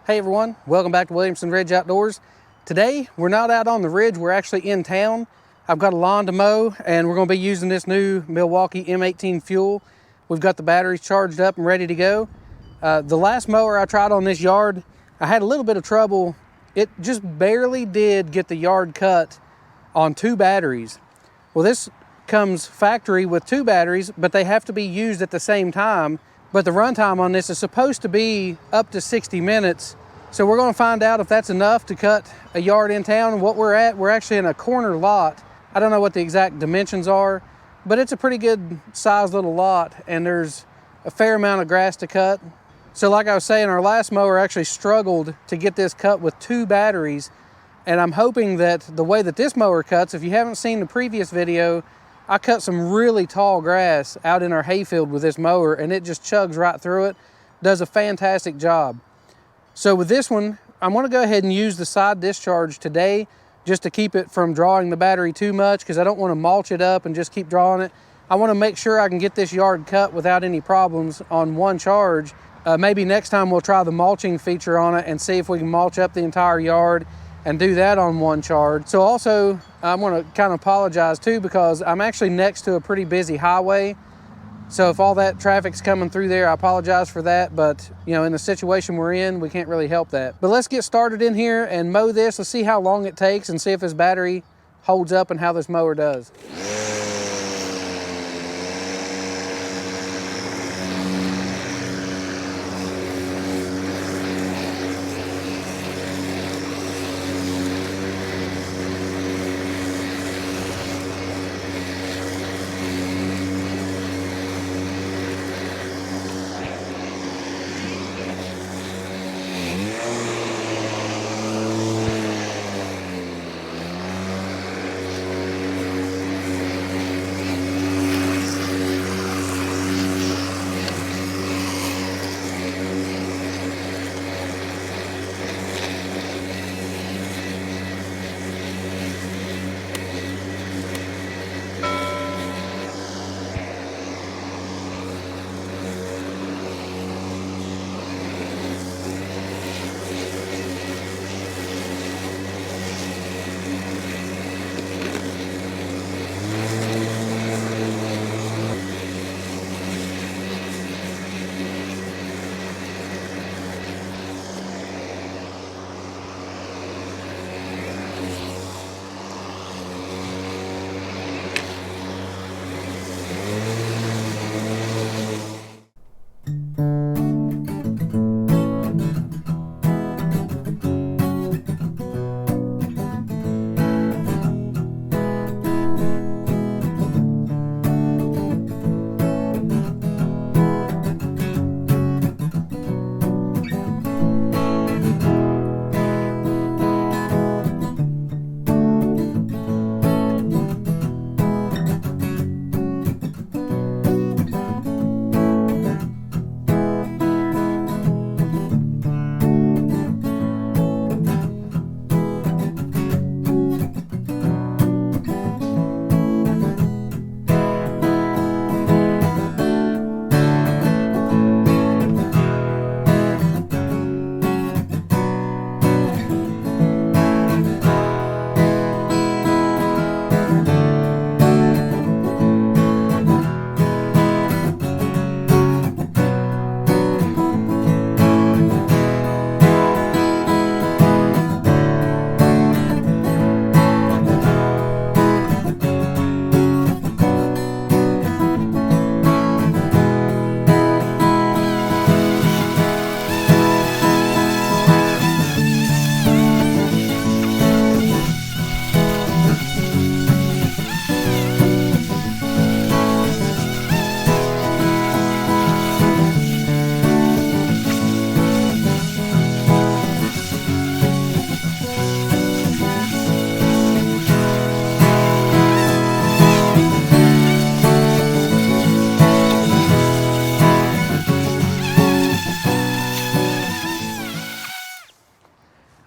Hey everyone, welcome back to Williamson Ridge Outdoors. Today, we're not out on the ridge, we're actually in town. I've got a lawn to mow and we're gonna be using this new Milwaukee M18 fuel. We've got the batteries charged up and ready to go. The last mower I tried on this yard, I had a little bit of trouble. It just barely did get the yard cut on 2 batteries. Well, this comes factory with 2 batteries, but they have to be used at the same time. But the runtime on this is supposed to be up to 60 minutes. So we're gonna find out if that's enough to cut a yard in town. What we're at, we're actually in a corner lot. I don't know what the exact dimensions are, but it's a pretty good sized little lot and there's a fair amount of grass to cut. So like I was saying, our last mower actually struggled to get this cut with 2 batteries. And I'm hoping that the way that this mower cuts, if you haven't seen the previous video, I cut some really tall grass out in our hayfield with this mower and it just chugs right through it. Does a fantastic job. So with this one, I'm gonna go ahead and use the side discharge today just to keep it from drawing the battery too much because I don't wanna mulch it up and just keep drawing it. I wanna make sure I can get this yard cut without any problems on one charge. Maybe next time we'll try the mulching feature on it and see if we can mulch up the entire yard and do that on one charge. So also, I'm gonna kind of apologize too because I'm actually next to a pretty busy highway. So if all that traffic's coming through there, I apologize for that. But you know, in the situation we're in, we can't really help that. But let's get started in here and mow this. Let's see how long it takes and see if this battery holds up and how this mower does.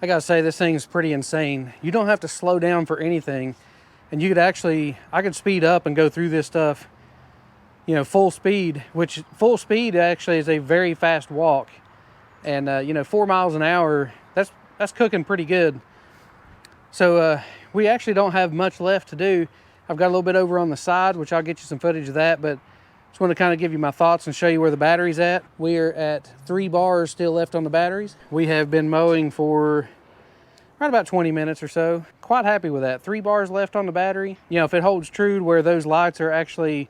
I gotta say, this thing's pretty insane. You don't have to slow down for anything. And you could actually, I could speed up and go through this stuff, you know, full speed, which full speed actually is a very fast walk. And you know, 4 miles an hour, that's cooking pretty good. So we actually don't have much left to do. I've got a little bit over on the side, which I'll get you some footage of that, but just want to kind of give you my thoughts and show you where the battery's at. We are at 3 bars still left on the batteries. We have been mowing for right about 20 minutes or so. Quite happy with that. 3 bars left on the battery. You know, if it holds true to where those lights are actually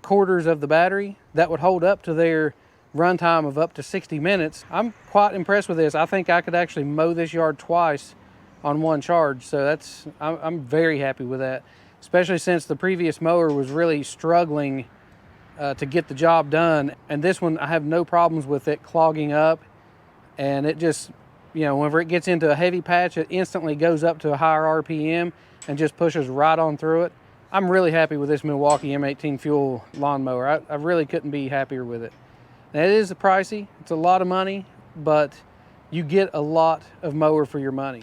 quarters of the battery, that would hold up to their runtime of up to 60 minutes. I'm quite impressed with this. I think I could actually mow this yard twice on one charge. So I'm very happy with that, especially since the previous mower was really struggling to get the job done. And this one, I have no problems with it clogging up, and it just, you know, whenever it gets into a heavy patch, it instantly goes up to a higher RPM and just pushes right on through it. I'm really happy with this Milwaukee M18 fuel lawnmower. I really couldn't be happier with it. Now, it is pricey, it's a lot of money, but you get a lot of mower for your money.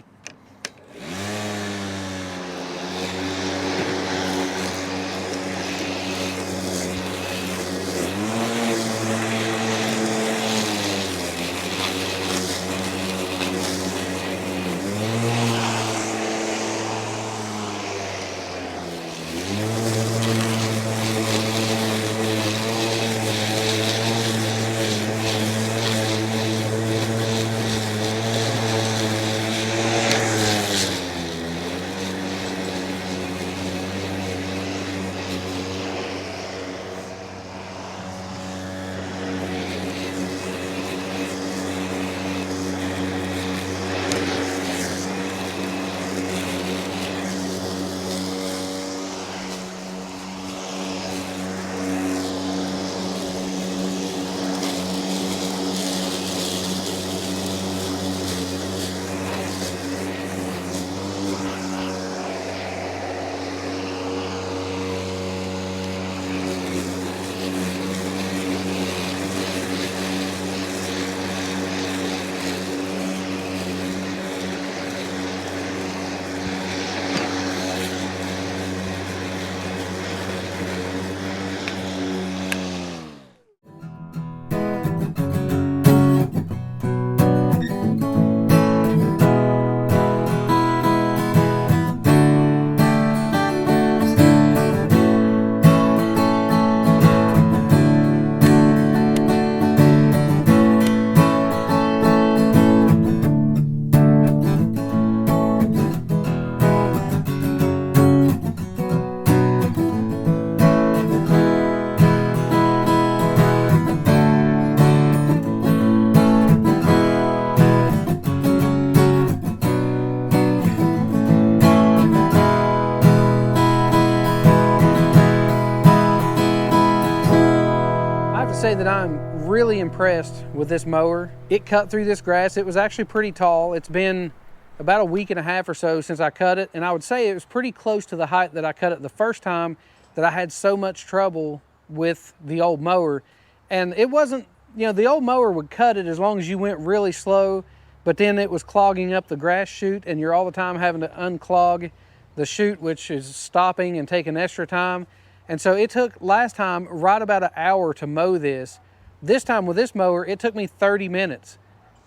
Say that I'm really impressed with this mower. It cut through this grass. It was actually pretty tall. It's been about a week and a half or so since I cut it, and I would say it was pretty close to the height that I cut it the first time that I had so much trouble with the old mower. And it wasn't, you know, the old mower would cut it as long as you went really slow, but then it was clogging up the grass chute, and you're all the time having to unclog the chute, which is stopping and taking extra time. And so it took last time right about an hour to mow this. This time with this mower, it took me 30 minutes.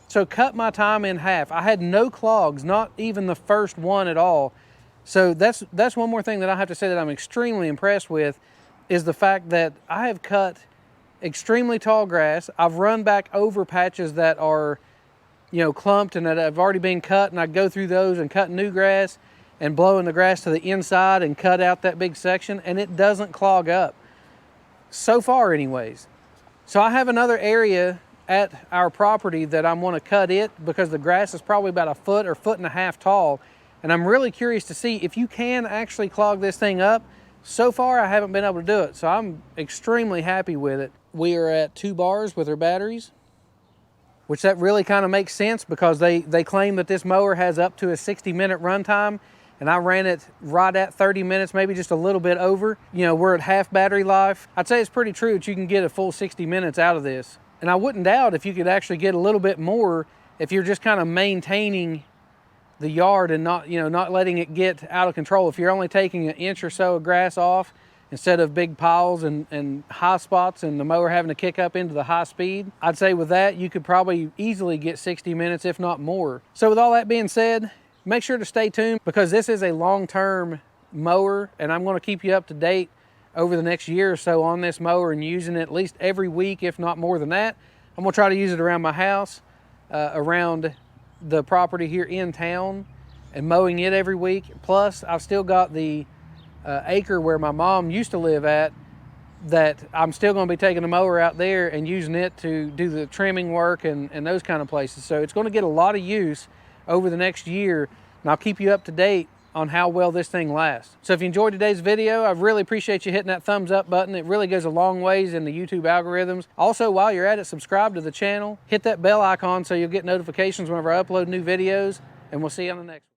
So cut my time in half. I had no clogs, not even the first one at all. So that's one more thing that I have to say that I'm extremely impressed with, is the fact that I have cut extremely tall grass. I've run back over patches that are, you know, clumped and that have already been cut, and I go through those and cut new grass and blowing the grass to the inside and cut out that big section, and it doesn't clog up. So far anyways. So I have another area at our property that I want to cut it because the grass is probably about a foot or foot and a half tall, and I'm really curious to see if you can actually clog this thing up. So far I haven't been able to do it, so I'm extremely happy with it. We are at 2 bars with our batteries, which that really kind of makes sense because they claim that this mower has up to a 60-minute runtime, and I ran it right at 30 minutes, maybe just a little bit over. You know, we're at half battery life. I'd say it's pretty true that you can get a full 60 minutes out of this. And I wouldn't doubt if you could actually get a little bit more if you're just kind of maintaining the yard and not, you know, not letting it get out of control. If you're only taking an inch or so of grass off instead of big piles and high spots and the mower having to kick up into the high speed. I'd say with that, you could probably easily get 60 minutes, if not more. So with all that being said, make sure to stay tuned because this is a long-term mower and I'm gonna keep you up to date over the next year or so on this mower and using it at least every week, if not more than that. I'm gonna try to use it around my house, around the property here in town, and mowing it every week. Plus, I've still got the acre where my mom used to live at that I'm still gonna be taking a mower out there and using it to do the trimming work and those kind of places. So it's gonna get a lot of use over the next year, and I'll keep you up to date on how well this thing lasts. So if you enjoyed today's video, I really appreciate you hitting that thumbs up button. It really goes a long ways in the YouTube algorithms. Also, while you're at it, subscribe to the channel, hit that bell icon so you'll get notifications whenever I upload new videos, and we'll see you on the next one.